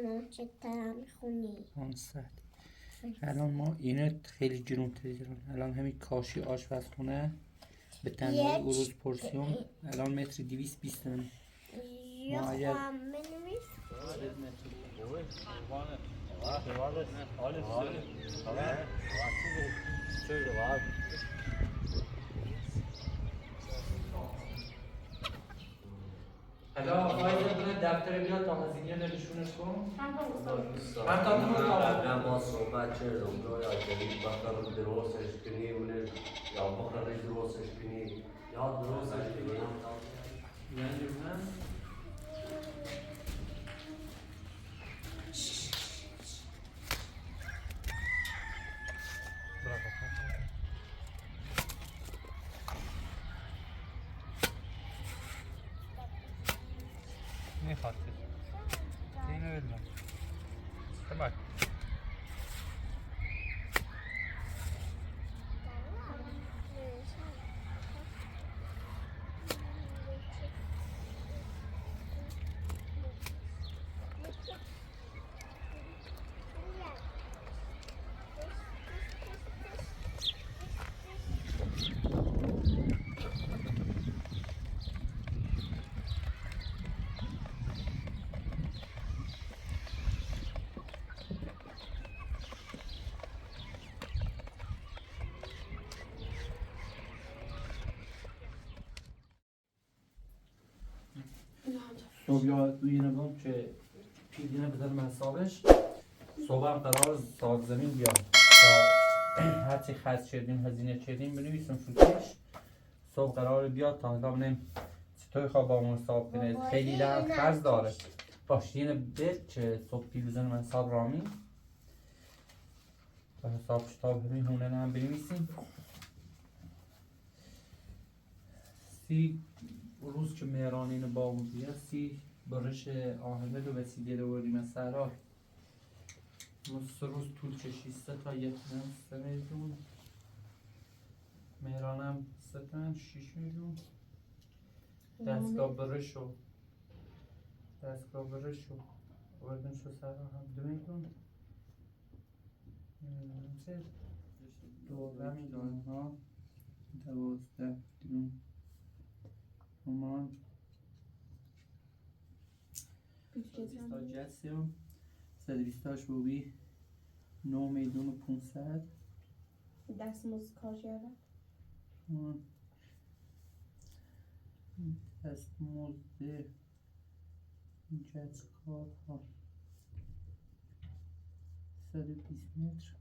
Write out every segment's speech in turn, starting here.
نه چقدر میخونی 500. الان ما اینه خیلی گرونتری دارم. الان همین کاشی آشپزخونه به تنهایی اروز پورسیون الان متر 220 تومنه. یا ما اگر خواهم بنویس حالا آقای دفتر بیا تا هزینه نشونش کن. من قبلا با صحبت کردم یا جدید بخرم درستش کنی اونه یا بخرم درستش کنی یا درستش کنی یعنی من میخواد اینو بدم تمام صبح یا دوی نگم که پیدینه بذارم حسابش. صبح هم قرار ساک زمین بیام تا هرچی خرج کردیم هزینه کردیم بنویسیم فوتش. صبح قرار بیاد تا حالا بنیم چطور خواه با من حساب کنه. خیلی درم خرج داره. باش اینه بید که صبح پیروزن من حساب رامی و حساب کتاب همین هونه هم بنویسیم. 30 روز که مهرانین با بودیه 30 برش آهمه رو وسیله رو بردیم از سهرها. 3 روز طول کشید 3 تا 1 میلیون 3 میلیون. مهرانم 3 تا 6 میلیون. دستگاه برش و بردیم شو سهرها هم 2 میلیون. چه 12 میلیون ها 12 میلیون تومان. تا جسیم 128 بوبی 9 میلیون و 500. دستمزد کارگر دستمزد جسکار ها 120 متر.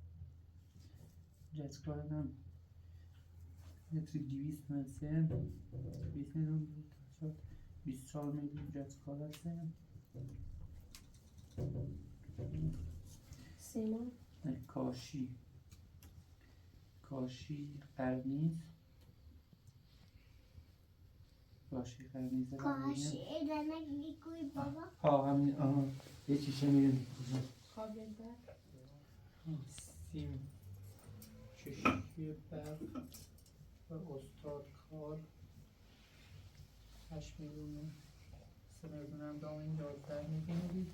جسکار هم متر 200 مثل 20 میلیون 24 میلیون جسکار هستن. سیمان کاشی قرنیز کاشی ادنه گیگوی بابا ها همین یه چیشه میریم قابل برد سیم چشی برق و استاد کار 8 میلیون 3 میلیون هم دامین 11 میلیون.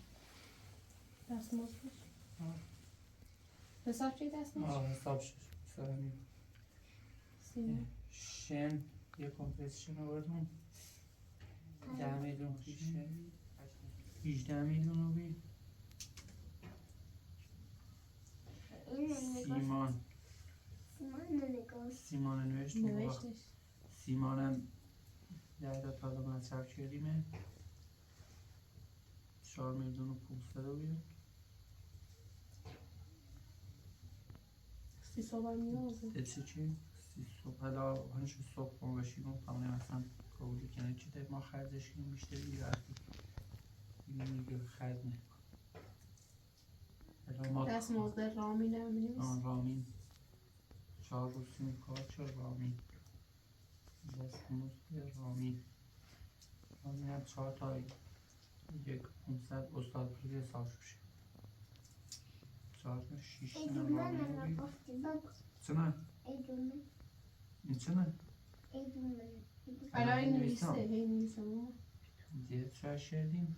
دستمزدش حساب چی دستمزد؟ حساب شد سیمان شن یه کمپرسشن آوردم 10 میلیون خیشه 18 میلیون رو بید. سیمان نوشتش سیمانم 10 تا حالا مصرف کردیمه 4 میلیون و 500 رو بید. 30 صبح هم نیازه دلسی چی؟ 30 صبح حالا هنشو صبح کن باشیم و پامونه مثلا قولی کنه چی ده ما خرجش کنیم بیشتری دیگه رفتیم دیگه خرج نکن. دستمزد رامین هم بنویس رامین 4 روز سیم کار چه رامین دستمزد رامین هم 4 تا 1,500 استاد پولی حساب شوشه 4 تا 6 رامین رو بید. چنه؟ این چنه؟ الان این نویسته هی نویسم دیگه چه شدیم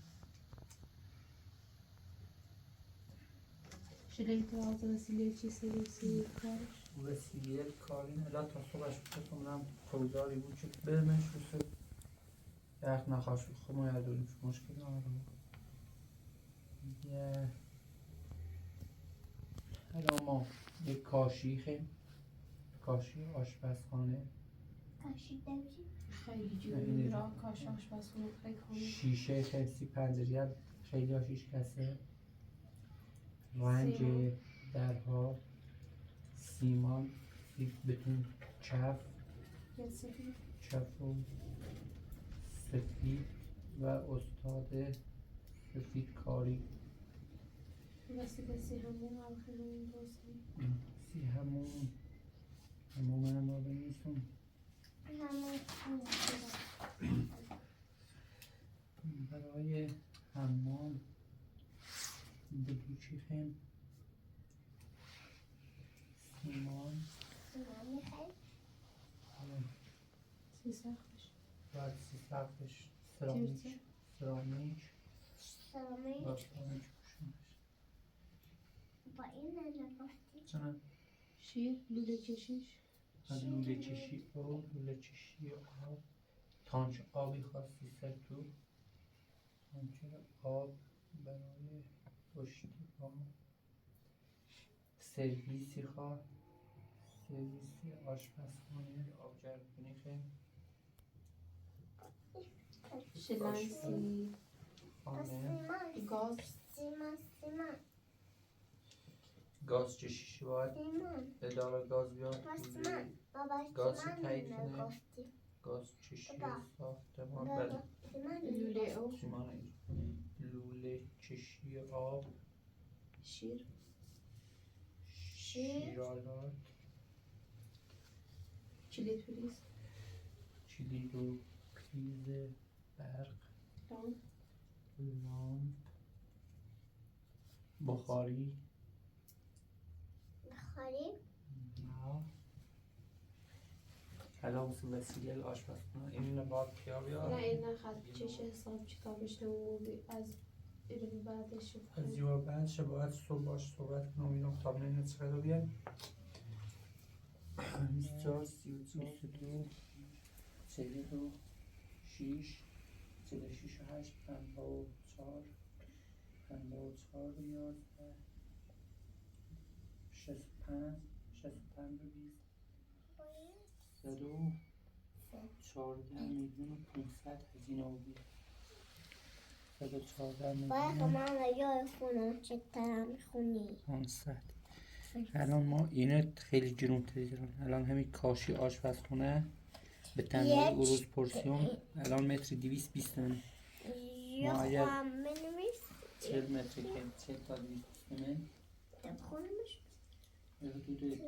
شلیک لازم وسیله چی سری کارش وسیله کاری نه لا تا صبحش بکنم پروزاری بود که برمش بسه یخ نخواش خب ما یادونیم مشکل ندارم یه الان ما یک کاشی خیم کاشی آشپزخانه کاشی دوشی خیلی جوری را کاش آشپزخونه خیلی کنه شیشه خیلی پنجره خیلی آشیش کسه رنگ درها سیمان بتون چف یه سفید چف و سفید و استاد سفید کاری وسیله همون هم خیلی درسته سی همون من را بنویسم برای حمام بدو چی خیم سیمان سی سختش بعد سی سقفش سرامیک سلامی با سرامیک پوشونش با این نگفتی چنان شیر لوله کشیش از لوله چشی او لوله چشی آب تانچ آبی خواستی سر تو تانچ آب برای پشتی پا سرویسی خواه سرویسی آشپزخانه آبجر کنیخه شلنسی خانه گاز سیمان گاز چه شیشی باید اداره گاز بیاد گاز چه تایید کنه گاز چه شیشی ساختمان بله لوله او سیمان لوله چشی آب شیر شیرالات کلید پلیس کلید و پریز برق لامپ بخاری نه کلاس وسیله آشپزخانه این نبات کیا نه بیاد این نخد چش حساب چیکار بشنه موردی از این بعدش از یو بعدش باید صبح باش صحبت کنم اینو تابنه اینو چقدر بیاد 24 32 42 6 46 و 8 54 54 11 65 65 و 20 102 14 میلیون و 500 هزینه و بیاد 114 باید میلیون من و یا خونم چطور میخونی 500 الان ما اینه خیلی گرونتری دارن الان همین کاشی آشپزخونه به تنهایی اروز پورسیون الان متر 220 تومن یا ما اگر خواهم بنویس 40 متر که 40 تا 220 تومن خونمش به حدود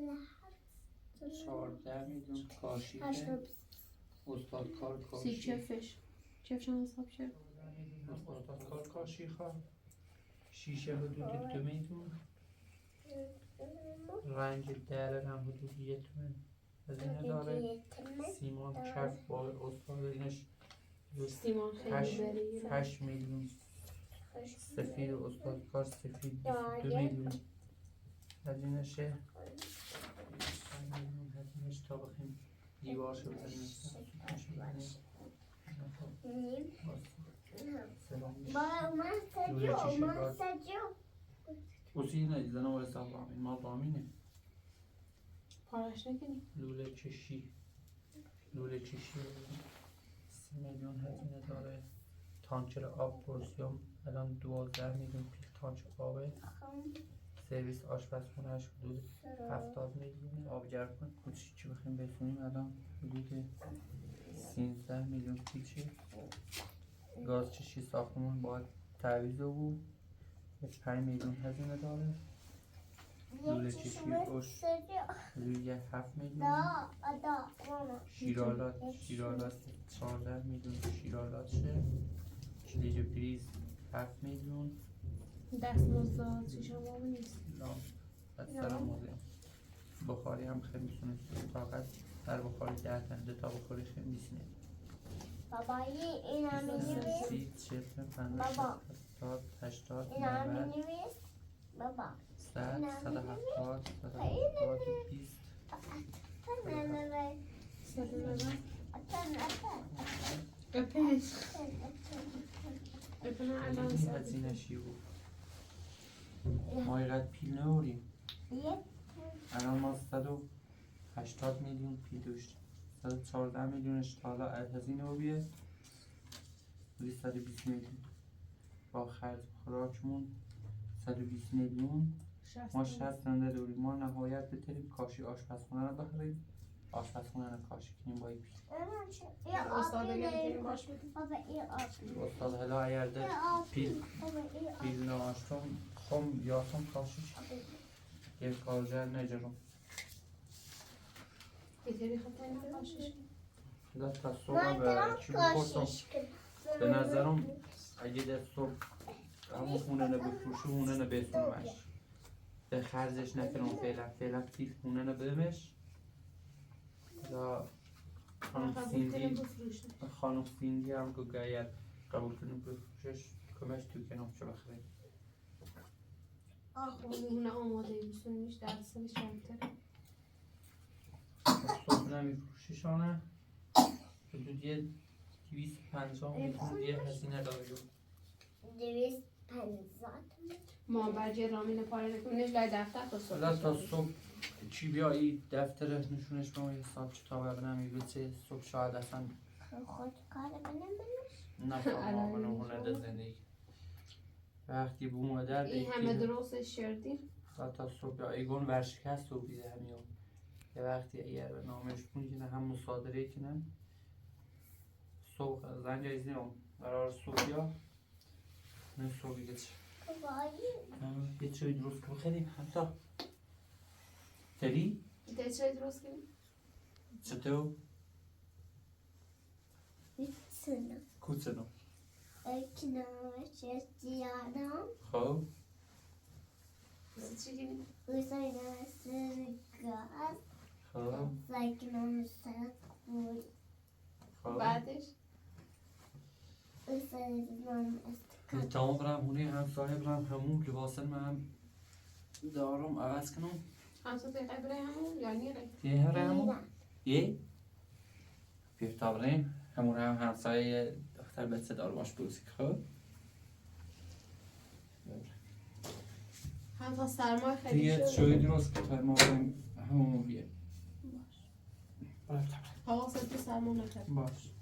14 میلیون کاشی استاد کار سی کاشی چفش چفش هم حساب شد استاد کار کاشی خواه شیشه حدود 2 میلیون رنگ دره هم حدود 1 تومن هزینه داره سیمان کف با استاد اینش سیمان خیلی بری 8 میلیون سفید استاد کار سفید 22 میلیون هزینهشه 5 میلیون هزینهش تا بخیم دیوارشو بزنیم من سجو اسی نه زنه و حساب رامین ما رامینه پارش نکنی لوله چشی 30 میلیون هزینه داره تانچر آب پورسیوم الان 12 میلیون پیش تانچر آبه سرویس آشپزخونهش حدود 70 میلیون آبجر کن کچی چی بخیم بسونیم الان حدود 13 میلیون پیچه گاز چشی ساختمون باید تعویض بود 5 میلیون هزینه داره لوله چشی اش روی 7 میلیون شیرالات 14 میلیون شیرالاتشه کلیج پریز 7 میلیون دست مزداد چی شما نیست لام از سرم موزیم بخاری هم خیلی میتونه طاقت هر بخاری 10 تا 2 تا بخاری خیلی میسینه بابایی این هم 30 40 50 80 80 این هم 90 بنویس بابا 100 170 120 تنم سلام أتن بپیش بپنه الان این سر هزینه شی بود ما اینقدر پیل نوریم الان ما 180 میلیون پیل داشتیم 114 میلیونش تا حالا هزینه رو بیه ولی 120 میلیون با خرج خوراکمون 120 میلیون ما 60 زنده داریم ما نهایت بتریم کاشی آشپزخونه رو بخریم آشپزخونه رو کاشی کنیم با این پیل استاد نمیتونیم باش بدیم بابا این آبی استاد هلا اگر ده پیل ناشتم خم یاسم کاشیش یک کارجر نجرم بهتری خب تنیم باشش ده تا صبح به چی بخورتم به نظرم اگه ده صبح همون خونه نبفروشی خونه نبیسونمش ده خرجش نکنم فعلا پیل خونه نبیمش دا خانم سیندی هم که اگر قبول کنیم بفروشش کمش تو کنم چه بخریم اونه آماده بیسونیش در سرش کمتره صبح نمیفروشیشانه حدود یه 250 میلیون یه هزینه داریم 250 ما برجه رامین پاره نکنیش لای دفتر تا حالا صبح تا صبح چی بیایی دفتر نشونش به ما حساب کتاب نمیگه صبح شاید اصلا خود کار منم نفهم منو هنر زندگی وقتی بو مادر این همه درستش شردیم تا صبح یا ایگون ورشکست رو بیده همیون یه وقتی اگر به نامش کنی که هم مصادره کنن صبح زنگ ایزی هم قرار صبح یا نه صبحی گچه یه چوی درست که بخیریم حتی تری؟ ده چه درست کنیم؟ چطور؟ سنو کوچنو کنارش زیادم خب چی کنیم؟ بزنم سر گاز خب بزنم سر کوی خب بعدش؟ بزنم استکان تمام برم هونه هم صاحب برم همون لباسن من دارم عوض کنم همسا تیقه بره همون یا نیره؟ یه هره همون یه بیفتا بریم همون هم همسایه دختر بچه دار باش بروسی خب هم تا سرمای خیلی دیگه شد شوی درست که تا ما بریم همون بیه حواست تو سرما نکرد باش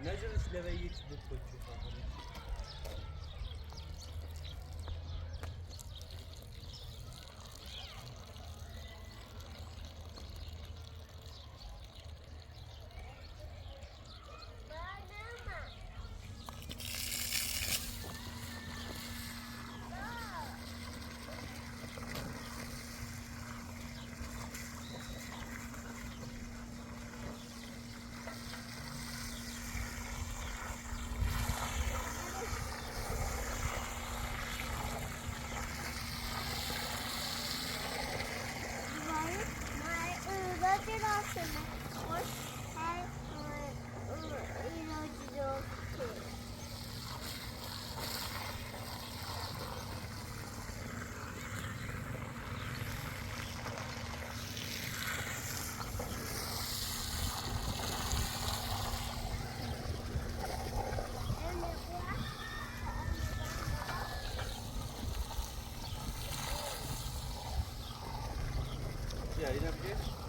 نجرش لبه یک بود کوچو فاهمی یا اینم بیش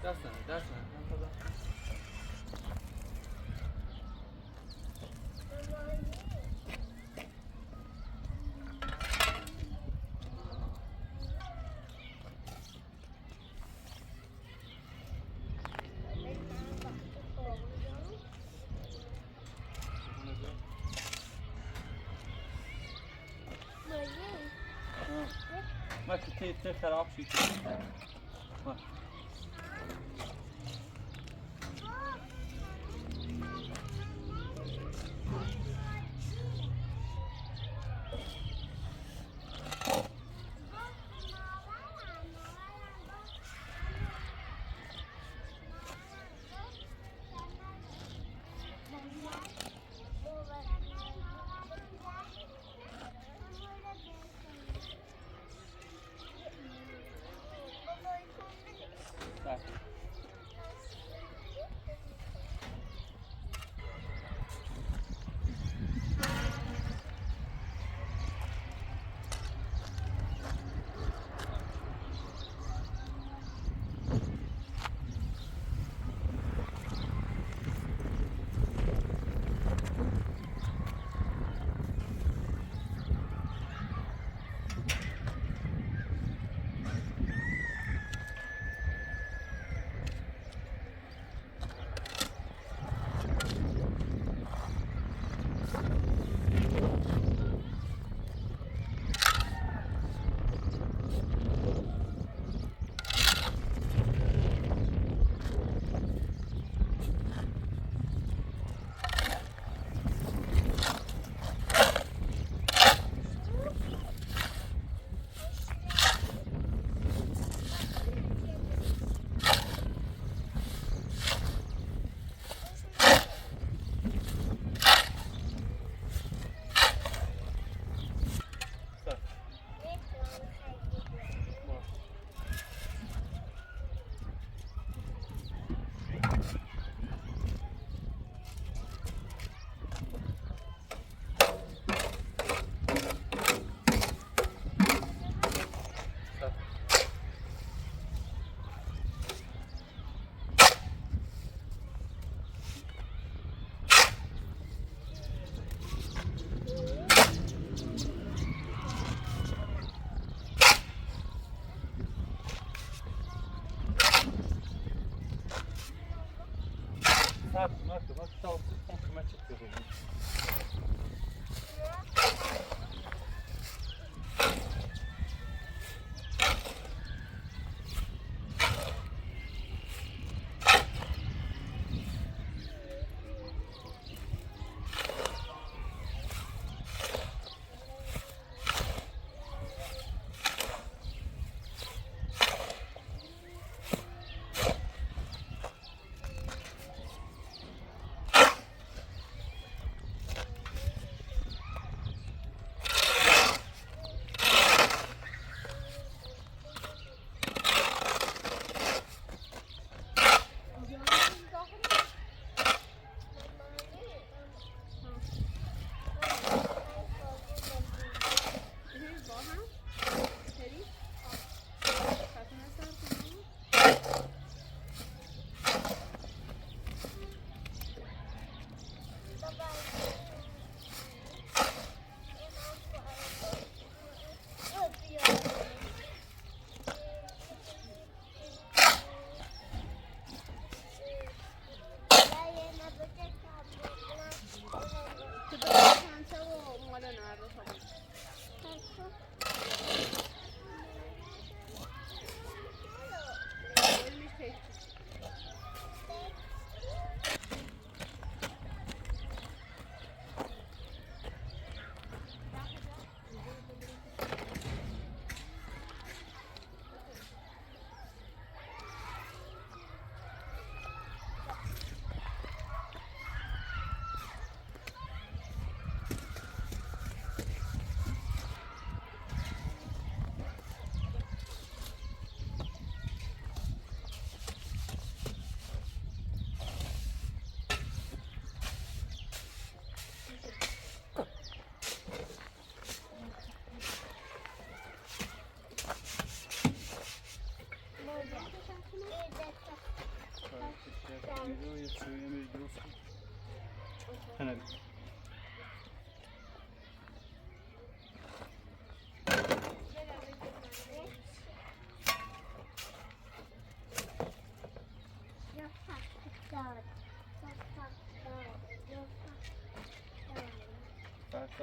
دستن ما كنت خراب شيء ما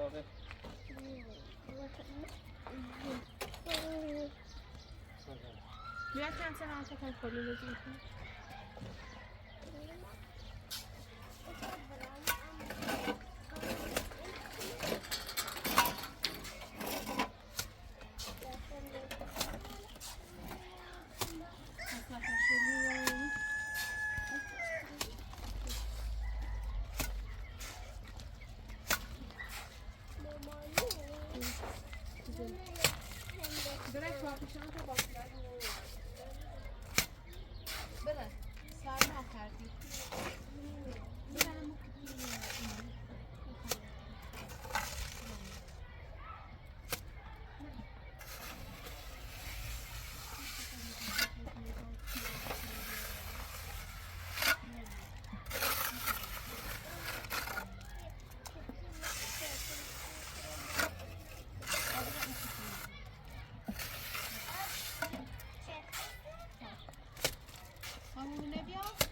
ساله بیا چند سنه هم تکن کلی لزیم کن بره کافیشان تو باقی‌ها رو بره سرما کردی بره همون همونه بیا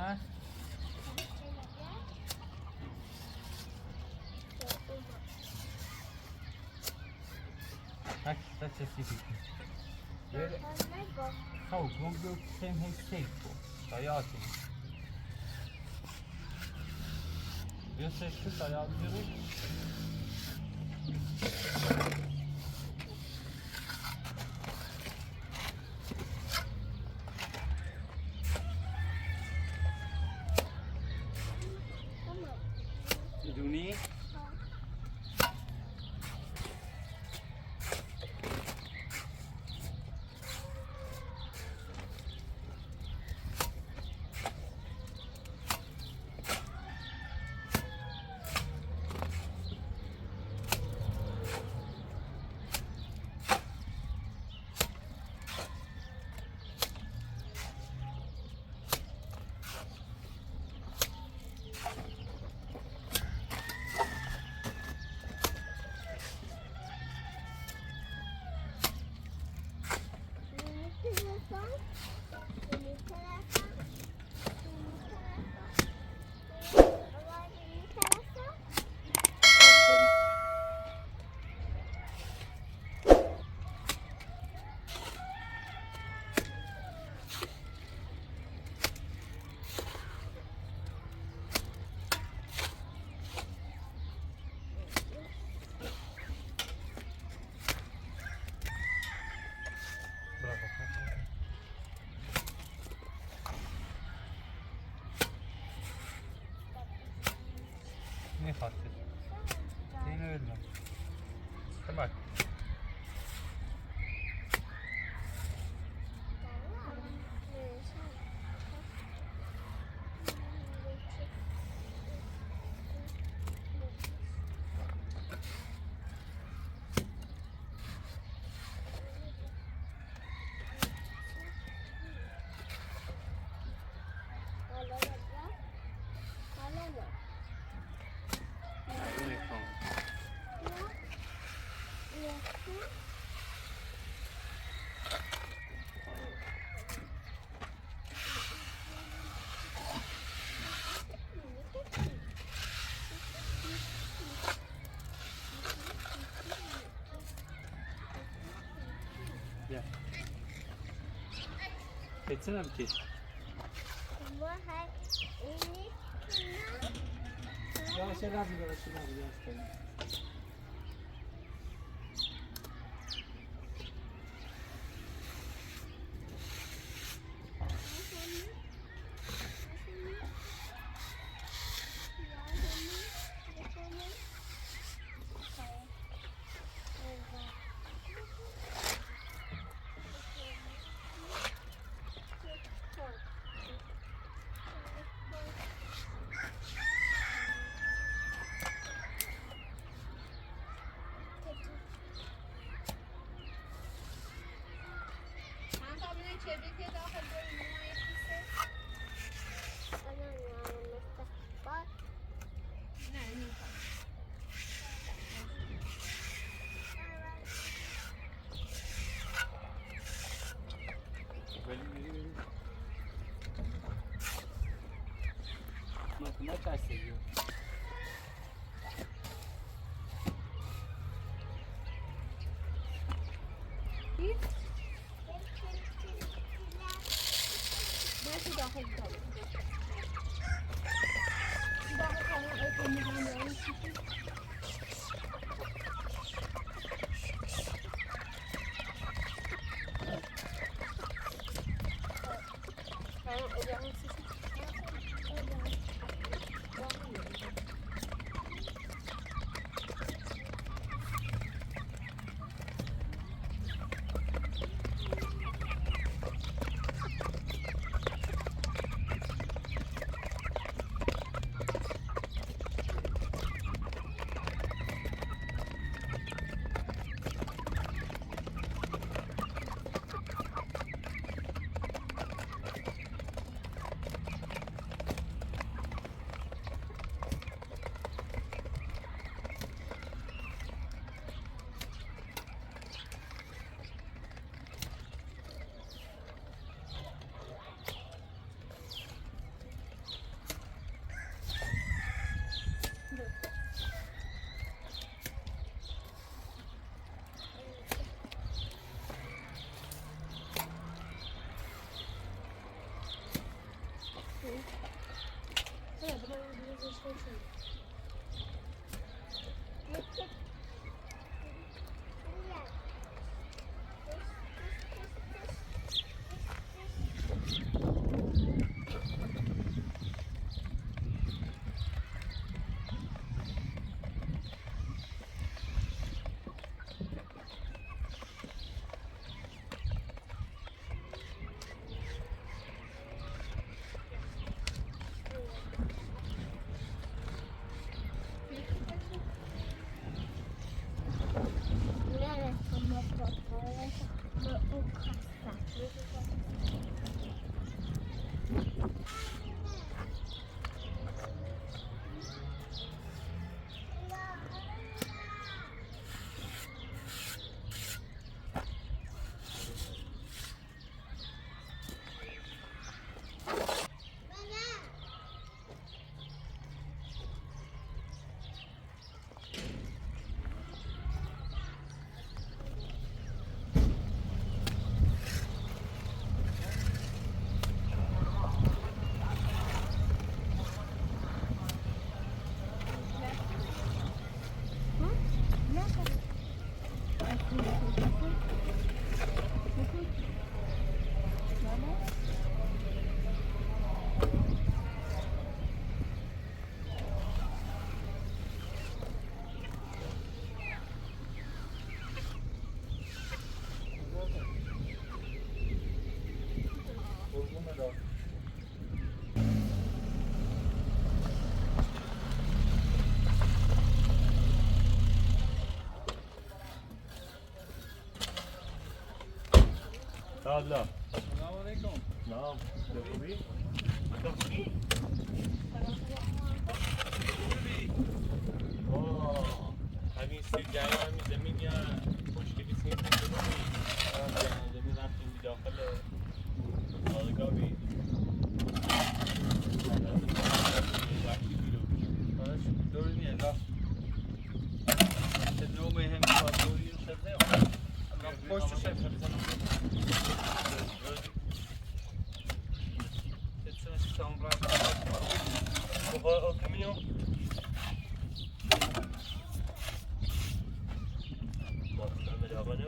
نه؟ هک چه سیفی کنی خو گم کم هیچ تیک کن شایاتی بیا سشتی شایات بیرو دونی؟ Ne fark ediyor? Yine öyle. Tamam. Ya. Geçsene bir kez. Ya şey lazım böyle şey lazım ya. Ne çay seviyor? Belki daha kalın. Daha kalın ekmeğini الله السلام علیکم. نعم خوبی؟ همین سیل جای همین زمین یا مشکلی سیل زمین رفتیم داخل آلگاه بی وقتی بیرو باش دوری نیه لا. چه نومه هم کار دوری شده. پشت شد. چه تام را. بخواه کمیو محمد آقا نو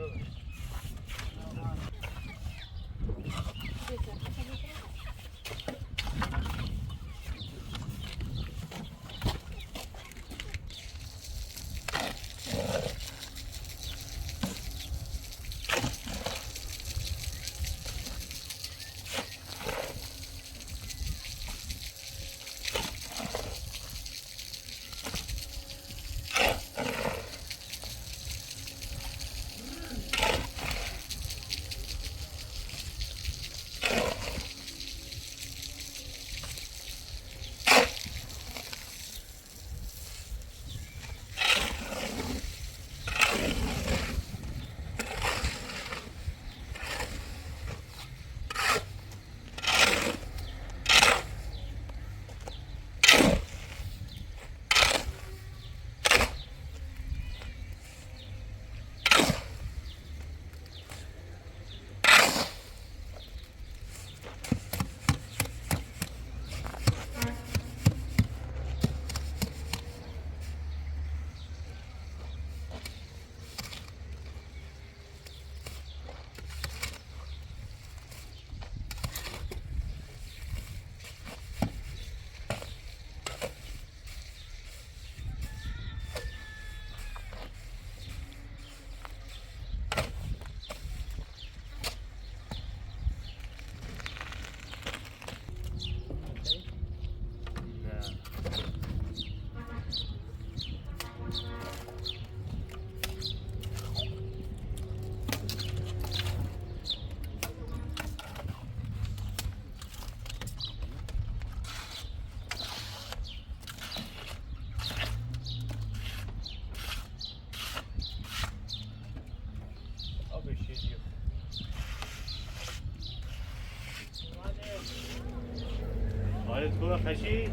حالت خوبه خشی؟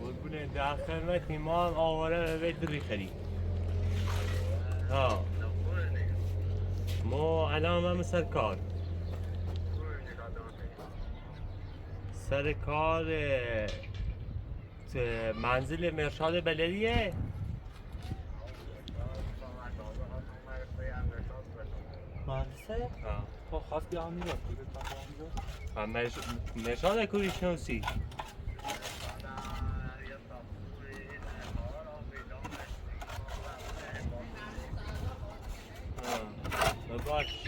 قربونه در خدمت ایمان آواره به بیت ریخری ها مو الان سر کار سر کار منزل مرشاد بلدیه. مهندسه؟ خب خواست بیا هم میره مرشاد کوری شنوسی. باش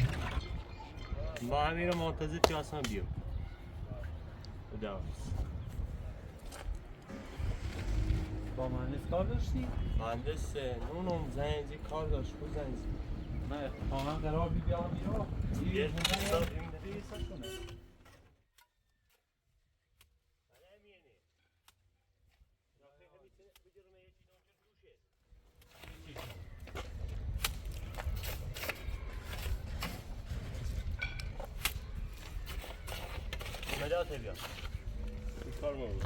ما همین رو منتظر جاسم بیام. خدا با مهندس کار داشتی؟ مهندس نونم زنجی کار داشت. خود زنجی نه اتفاقا قرار بیا هم میره یه حساب این مدات بیا کار مون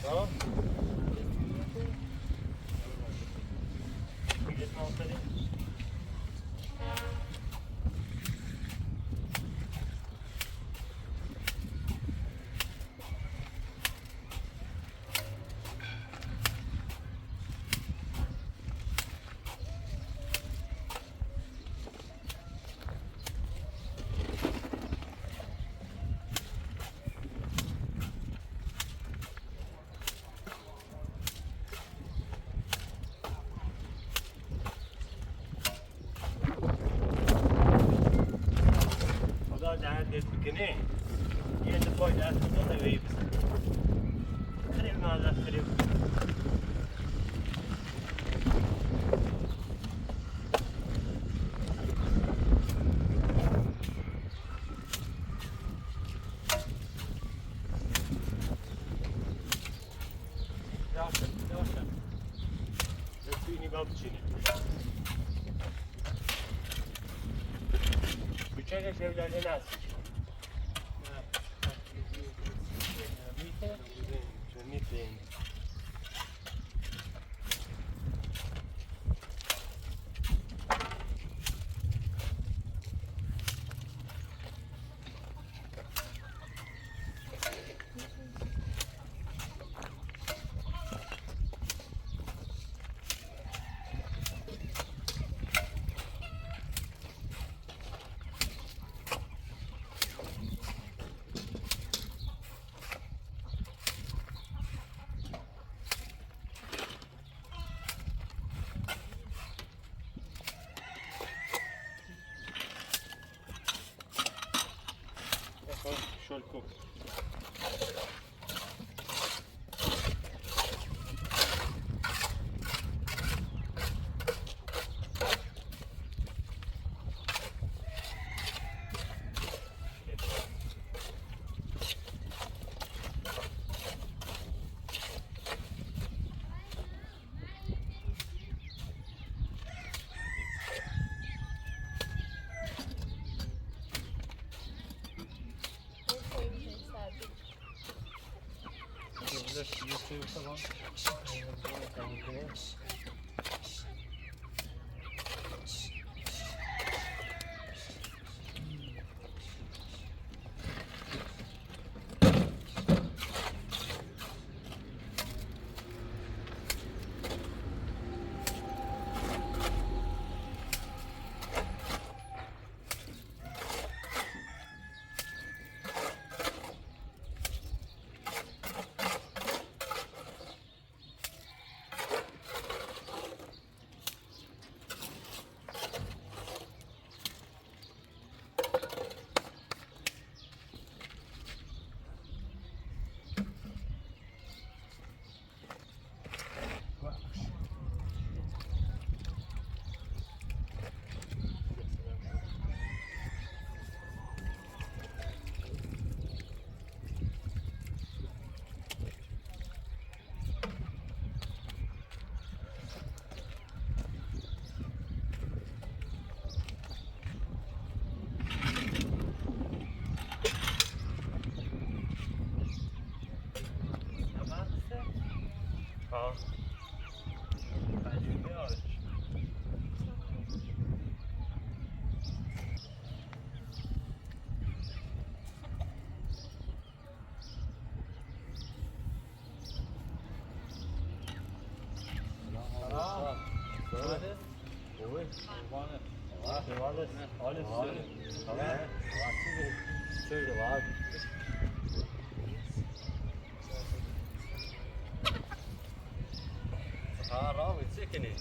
ها خدا دهنت بکنه یه اتفاقی در خدا نوی بزن خریب نازد خریب یواشم توی نگاه بچینه بچه که شبلانه نست میتونیم شل کن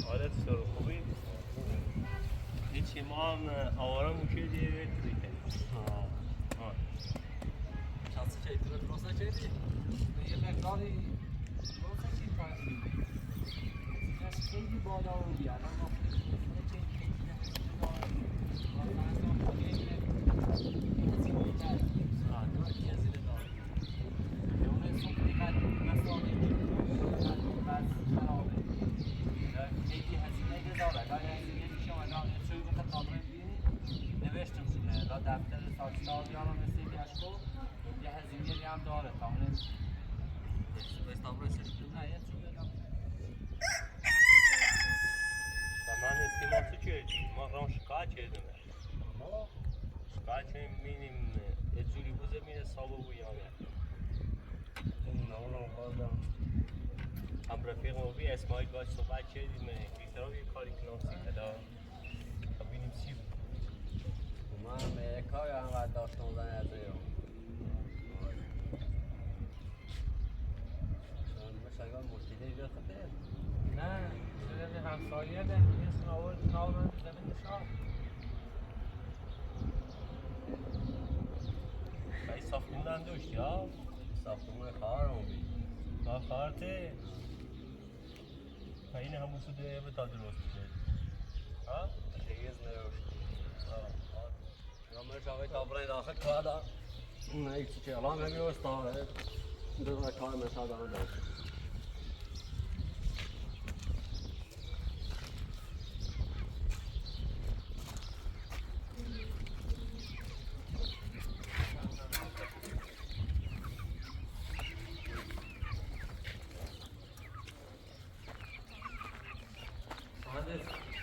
حالت سر خوبی هیچی ما هم آوارم موشه دیگه دیگه شخصی چه ایتونه درسته چه ایتی؟ یه مقداری درسته چی کنی؟ از خیلی بالا و بیارم ما خیلی نوشتم شونه را دفتر ساکستار بیارم مثل یک اشکو یه هزینه هم داره تا اون استابر سشکل نه یه چون بدم من استیماتı çözdüm. Mahram şikayet çözdüm. Şikayet eminim ecuri bu zemine sabı bu yani. هم رفیقم و بی اسماعیل باش صحبت کردیم بیشتر یه کاری کنم سیکلا ببینیم چی بود من امریکایی هم داشتم زن از ایران مشاگاه مشکلی بیاد خطه نه شده همسایه ده این سناور ناو من زمین شاه بایی ساختمون هم داشت یا؟ ساختمون خواهرم بید خواهرته این همون سوده به تا درست کرد ها؟ چیز نروشتی یا مشاگاه تابرای داخل کار دار نه ایچی که الان همی استاره دوزای کار مشاگاه دارم داشت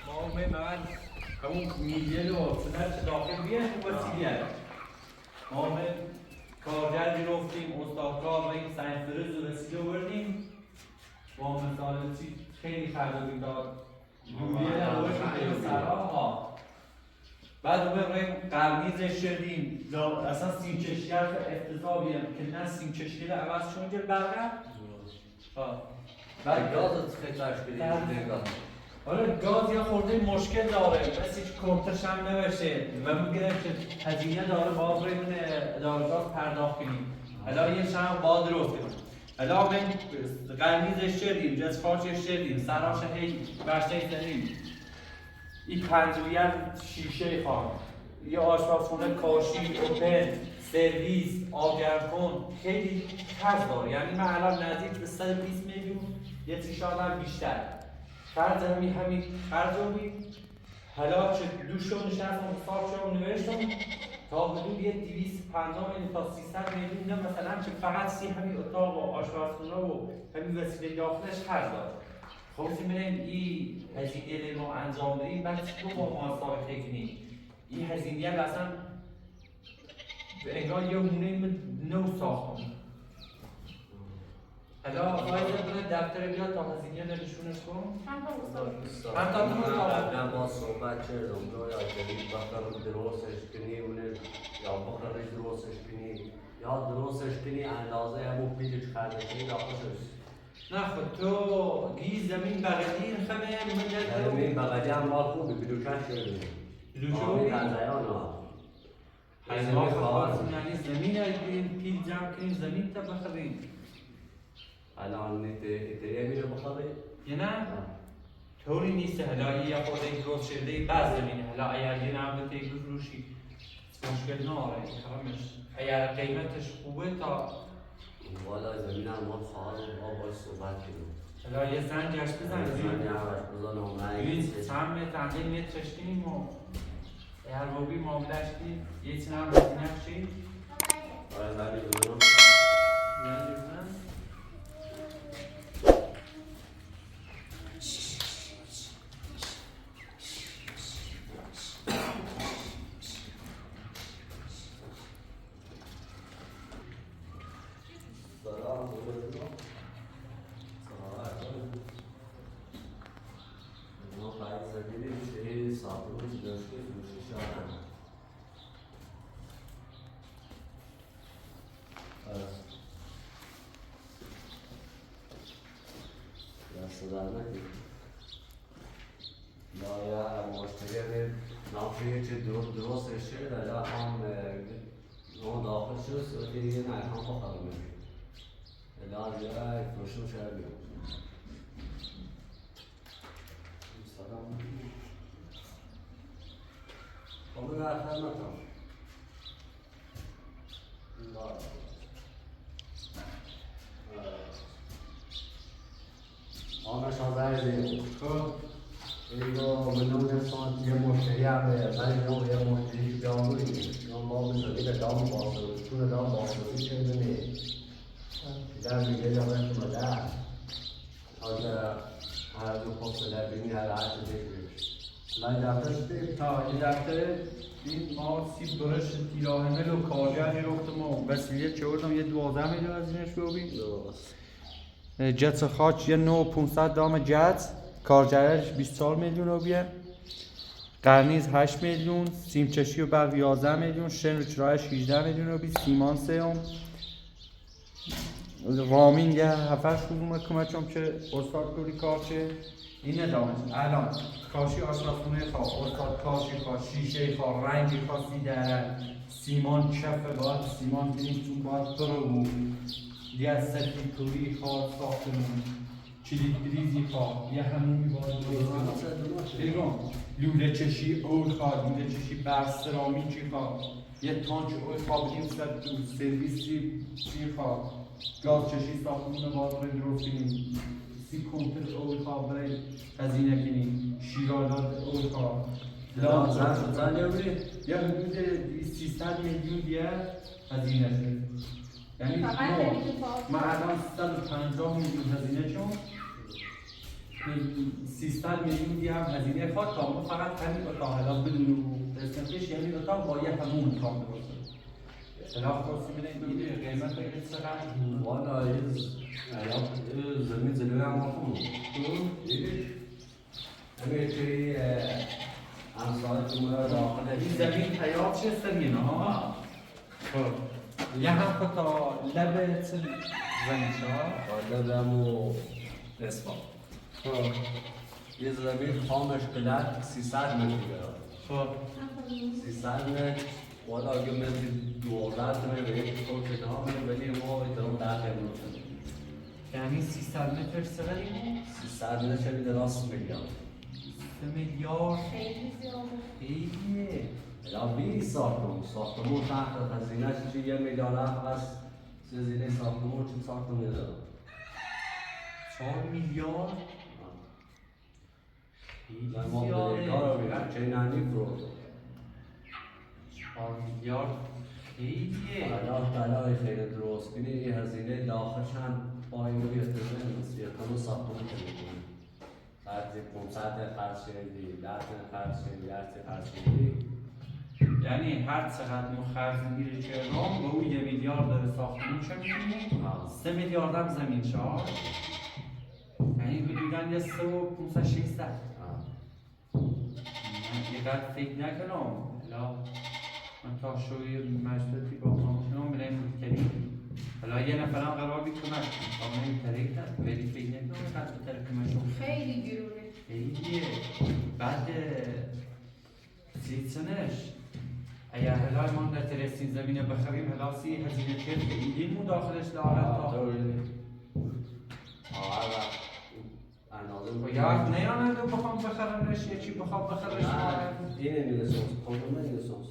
ما من همون میلیل و سنت داخل بیه و سیلیه ما کارگر گرفتیم استادکار و این سنفرز و رسیده وردیم با مثال خیلی خردابیم داد لولیه در روش میده سرها ها بعد روی قرمیزش شدیم اصلا سیم چشگر افتضابیم که نه سیم چشگر عوض چون جل برقه بعد گازت خیلی تشکیلی حالا گاز یا خورده مشکل داره مثل هیچ کنترش هم نوشه و میگه که هزینه داره باز روی اون اداره گاز پرداخت کنیم حالا یه شم باز درست کنیم حالا من قرمیزش شدیم جسفارشش شدیم سراش هی برشته زدیم این پنجویت شیشه خواهم یه آشپزخونه کاشی اوپن سرویس آبگردکن خیلی خرج داره یعنی من الان نزدیک به 120 میلیون یه چیز شاید بیشتر خرج همین خرج رو بید حالا چه دوشو نشستم حساب نوشتم تا حدود یه 250 میلیون تا 300 میلیون نه مثلا که فقط همین اتاق و آشپزخونه و همین وسیله داخلش خرج داره خب می‌بینیم این هزینه ما انجام بدیم بعد تو با ما سابقه کنیم این هزینه هم اصلا انگار یه مونه نو ساختم حالا فایده کنه دفتر بیاد تا هزینه نشونش کن من تا قبلا با صحبت کردم یا جدید بخرم درستش کنی یا بخرش درستش کنی یا درستش کنی اندازه همون پیچش خرده کنی داخلش نه خود تو گی زمین بغلی خمه من زمین بغلی هم مال خوبی بلوکش شده بلوکش تنزیان ها حیوان خواهد یعنی زمین این پیل جمع کنیم زمین تا بخریم الان اتریه میره بخوابه؟ یا نه؟ طوری نیست حالا یه خورده درست شده بعض زمینه حالا اگر یه نمده تیگروش روشی مشکل ناره خرمش اگر قیمتش خوبه تا والا زمین هم ما خواهد ما باش صحبت کنیم حالا یه زنگش بزن زنگ همش بزنم ببین چند متر چند مترش کنیم و اگر روبی معاملش کنیم یه چی هم بزینه چی؟ آره زنگ بزنم زنگ بزن نافیه چه درستش شده در هم اون داخل شد و دیگه نه هم بخواه میگه الان جای فروشو شده بیاد سلام خب در خدمتم آنها شازده خب ایگو منون سان یه مشتری هم من نو یه مشتری بیاموری نو ما بزنی به دام بازداری چون دام بازداری چه دنی در میگه جامعه شما در حالا هر دو خوب در بینی هر عرض دیگرش من دفتر شدیم این دفتر این ما سیب برش تیراهمل و کارگر روخت ما وسیله چه بردم یه 12 میلیون از اینش ببین جت خاچ یه 9500 دام جت کارجرش 24 میلیون رو بیه قرنیز 8 میلیون سیمچشی و برق 11 میلیون شن و چرایش 18 میلیون رو بی سیمان سیوم رامین یه 7 شروع کمچم که استاد کوری کار چه این ندامش الان کاشی آشپزخونه خواه استاد کاشی خواه شیشه خواه رنگی خواه سیدره سیمان چفه باید سیمان بینیم چون باید برو دیگه سرکی کوری خواه ساختمون کلید بریزی خواه یه همونی باید بگم لوله چشی اول خواه لوله چشی بر سرامیکی خواه یه تانچ اول خواه بدیم سر تو سرویسی چی خواه گاز چشی ساختمون باید برای درست کنیم سی کنتر اول خواه برای هزینه کنیم شیرالات اول خواه زن یا بری؟ یه حدود 300 میلیون دیگه هزینه شد یعنی ما الان 350 میلیون هزینه چون 300 میلیون دیگه هم هزینه خواهد تا ما فقط همین اتاق حالا بدون قسمتش یعنی اتاق با یه همون اتاق درسته خلاف خواستیم این قیمت بگید چقدر؟ والا یه زمین زلوی هم آخون دیدیش؟ همه توی امثال جمعه داخل این زمین حیات چه زمینه ها؟ یه هم تا لب زمینش ها؟ لبم و اسفان یه زمین خامش قلت 300 متر خب 300 متر والا اگه مثل 12 متر به یک خود که ها ولی ما ایترام در خیلی یعنی 300 متر سقلی 300 متر شدید راست میلیارد 3 میلیارد خیلی زیاده خیلیه یا 20 ساختمون تحت هزینه‌اش چی 1 میلیارد هست هزینه ساختمون چی ساختمون داره 4 میلیارد ما به کار رو میرم چه نانی فرو 4 میلیارد خیلیه حالا خیلی درست کنی این هزینه داخلش هم پایین رو بیفتزه نیست یه کنو ساختمون کنیم خرچی 500 خرچی دی 10 خرچی دی 10 خرچی یعنی هر چقدر ما خرج میگیره چهرام به اون 1 میلیارد داره ساختمون چه می‌کنیم 3 میلیارد هم زمین شاه یعنی حدوداً یه 3 و 500 600 یقدر فکر نکنم حالا من تا شوی مجلسی با کامشنم بریم کنیم حالا یه نفرم قرار بی کمک کنم این طریق کرد ولی فکر نکنم یقدر به طرف کمشون خیلی گیرونه خیلیه بعد 30 سنش اگر هلال ما در ترسین زمینه بخریم هلا سی هزینه چیز که این مداخلش لعنت تا و یا نیامد و بخوام بخرمش یه چی بخوام بخرمش اینه میرسونس کنم نمیرسونس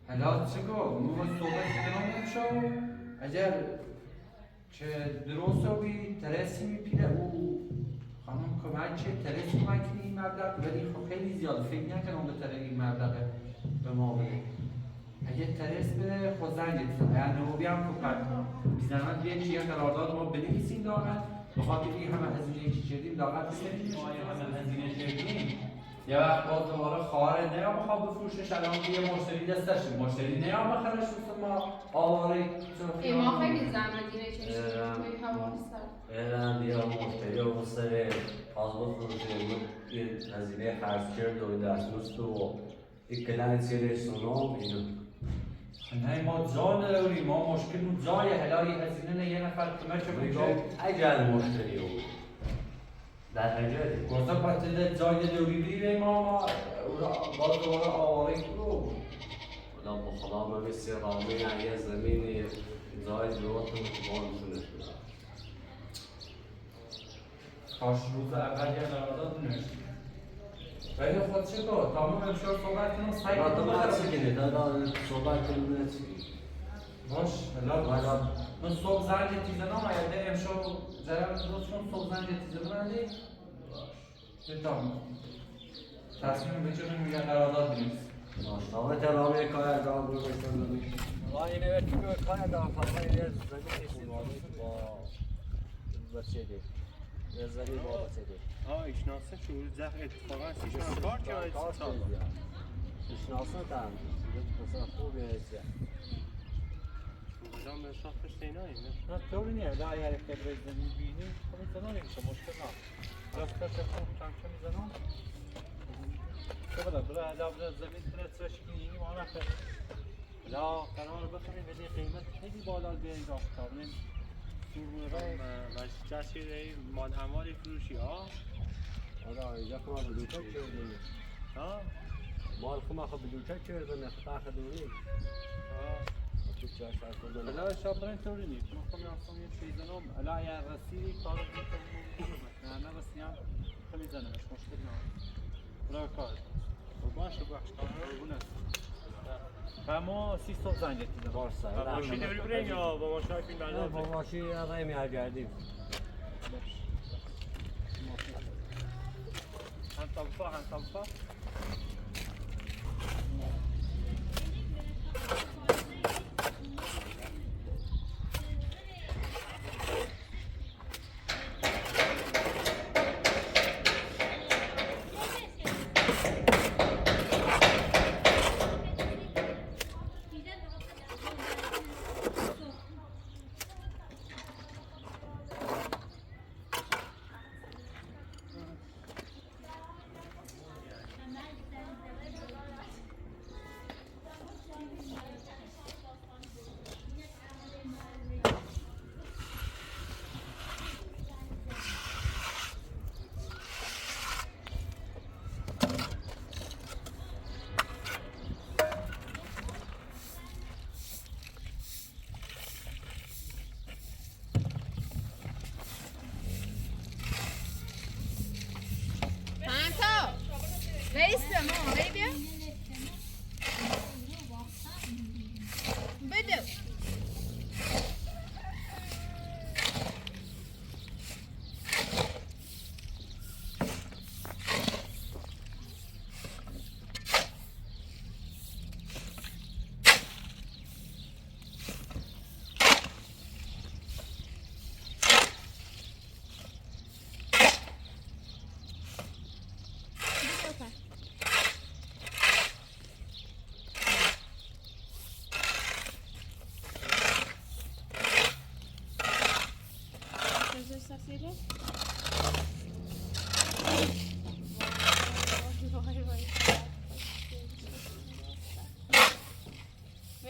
هلا چه گفت ما صحبت کنم شو اگر که درست رو بی ترسی میپیره او خانم کمک چه ترسی کمک این مبلغ ولی خب خیلی زیاد فکر نکنم به طرف این مبلغ به ما بده اگه ترس به خود زنگت یعنی نوبی هم فقط بیزنمت بیه چیه قرارداد ما بنویسیم داغت بخاطر این همه هزینه که چردیم داغت بسیاریم ما همه هزینه چردیم یه وقت باز دوباره خواهر نیا بخواب بفروشش الان یه مشتری دستش مشتری نیا بخرش دوست ما آواره ما خیلی زحمتینه چشم توی هوا سر ایران دیگه مشتری رو سر باز بفروشیم یه هزینه خرج کرد و دستمست و اکلان سیره سونام اینو نه ما جا نداریم ما مشکل اون جای هلایی هزینه نه یه نفر کمک میگم اگر مشتری رو در هجاری گفته پرتده جای دوری بیریم اما باز دوباره آواره کرو. خدا با خدا من مثل رامه یه زمینی جای جوات بانشونه شده کاش روز اول یه قرارداد نوشتی. ولی خود چه کن؟ تمام امشار صحبت کنم سعی را تو کنم من بخرم. چی کنی؟ دادا صحبت کنی نه چی باش بلا من صبح زنگ تیزنام آیده امشار جرم درست کن صبح زنگ تیزنام آیده بتام تصمیم بچه میگه قرارداد بنویس. باشه تا رامه کار دام رو بکنم وای نوشتی که کار دارم فقط یه زمین با چه دی یه زمین با چه دی اشناسه شعور زخ اتفاقا سیشان کار که باید کار سیشان کنید اشناسه تام مثلا خوبه چه بودم به ساختش دینایی نه نه طوری نیه لا اگر که به زمین بینی خب میزنم نمیشه مشکل نه راست کسی خب چند میزنم چه بلا زمین تونه سرش کنی ما نخیر لا قرار بخریم ولی قیمت خیلی بالا بیاییم راست کارنیم و کسی مال همالی فروشی ها آره اینجا که ما بلوچه کردیم ها مال خو ما خو بلوچه کردیم نخطا خدونی تو چه اشتر کردن لا شابرین طوری نیست من خب میاستم یه چیز زنم لا اگر رسیدی کار دیگه نه بس یام خیلی زنمش مشکل نه برای کار باشه بخش کار و ما 30 صبح زنگ دیدم بارسا ماشین دوری بریم یا با ماشین فیلم نه بردار با ماشین آقای میارگردیم هم طبفا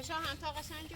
نشان هم تا قشنگ